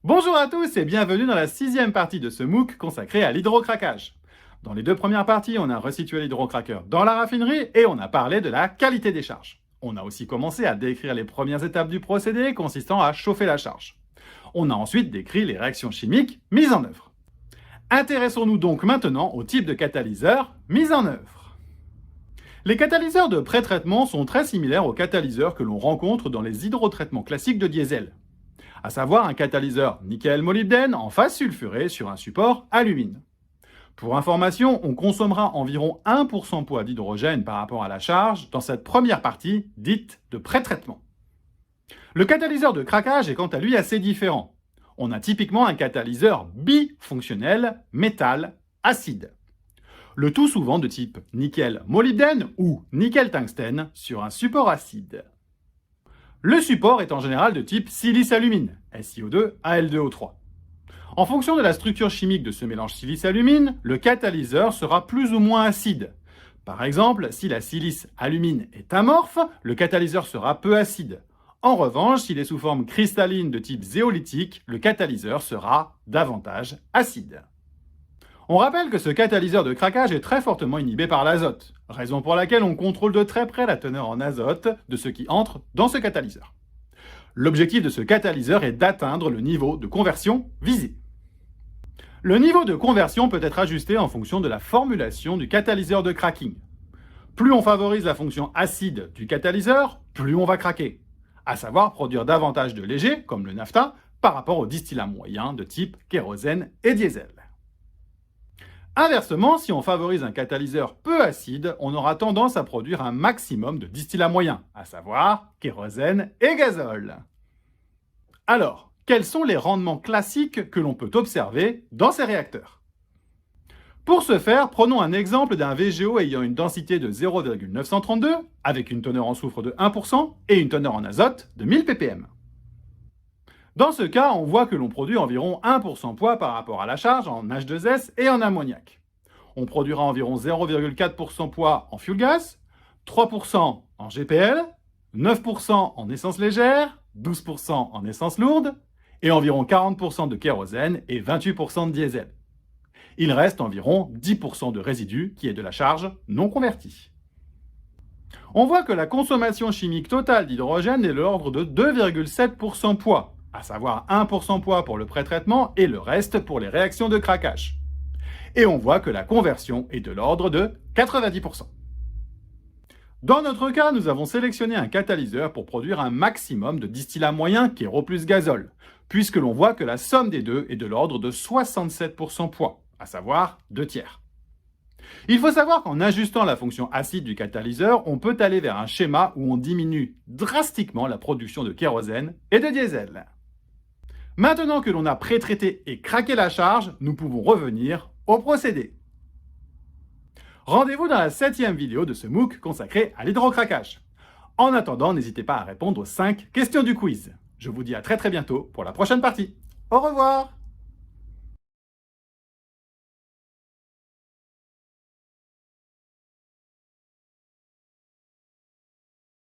Bonjour à tous et bienvenue dans la 6e partie de ce MOOC consacré à l'hydrocraquage. Dans les deux premières parties, on a resitué l'hydrocraqueur dans la raffinerie et on a parlé de la qualité des charges. On a aussi commencé à décrire les premières étapes du procédé consistant à chauffer la charge. On a ensuite décrit les réactions chimiques mises en œuvre. Intéressons-nous donc maintenant au type de catalyseur mis en œuvre. Les catalyseurs de pré-traitement sont très similaires aux catalyseurs que l'on rencontre dans les hydrotraitements classiques de diesel, à savoir un catalyseur nickel-molybdène en phase sulfurée sur un support alumine. Pour information, on consommera environ 1% poids d'hydrogène par rapport à la charge dans cette première partie dite de pré-traitement. Le catalyseur de craquage est quant à lui assez différent. On a typiquement un catalyseur bifonctionnel métal-acide. Le tout souvent de type nickel-molybdène ou nickel-tungstène sur un support acide. Le support est en général de type silice-alumine, SiO2-Al2O3. En fonction de la structure chimique de ce mélange silice-alumine, le catalyseur sera plus ou moins acide. Par exemple, si la silice-alumine est amorphe, le catalyseur sera peu acide. En revanche, s'il est sous forme cristalline de type zéolithique, le catalyseur sera davantage acide. On rappelle que ce catalyseur de craquage est très fortement inhibé par l'azote, raison pour laquelle on contrôle de très près la teneur en azote de ce qui entre dans ce catalyseur. L'objectif de ce catalyseur est d'atteindre le niveau de conversion visé. Le niveau de conversion peut être ajusté en fonction de la formulation du catalyseur de cracking. Plus on favorise la fonction acide du catalyseur, plus on va craquer, à savoir produire davantage de léger, comme le naphta, par rapport au distillat moyen de type kérosène et diesel. Inversement, si on favorise un catalyseur peu acide, on aura tendance à produire un maximum de distillats moyens, à savoir kérosène et gazole. Alors, quels sont les rendements classiques que l'on peut observer dans ces réacteurs? Pour ce faire, prenons un exemple d'un VGO ayant une densité de 0,932, avec une teneur en soufre de 1% et une teneur en azote de 1000 ppm. Dans ce cas, on voit que l'on produit environ 1% poids par rapport à la charge en H2S et en ammoniac. On produira environ 0,4% poids en fuel gas, 3% en GPL, 9% en essence légère, 12% en essence lourde, et environ 40% de kérosène et 28% de diesel. Il reste environ 10% de résidus qui est de la charge non convertie. On voit que la consommation chimique totale d'hydrogène est de l'ordre de 2,7% poids, à savoir 1% poids pour le pré-traitement et le reste pour les réactions de craquage. Et on voit que la conversion est de l'ordre de 90%. Dans notre cas, nous avons sélectionné un catalyseur pour produire un maximum de distillat moyen kéro plus gazole, puisque l'on voit que la somme des deux est de l'ordre de 67% poids, à savoir 2 tiers. Il faut savoir qu'en ajustant la fonction acide du catalyseur, on peut aller vers un schéma où on diminue drastiquement la production de kérosène et de diesel. Maintenant que l'on a pré-traité et craqué la charge, nous pouvons revenir au procédé. Rendez-vous dans la 7e vidéo de ce MOOC consacré à l'hydrocraquage. En attendant, n'hésitez pas à répondre aux 5 questions du quiz. Je vous dis à très bientôt pour la prochaine partie. Au revoir!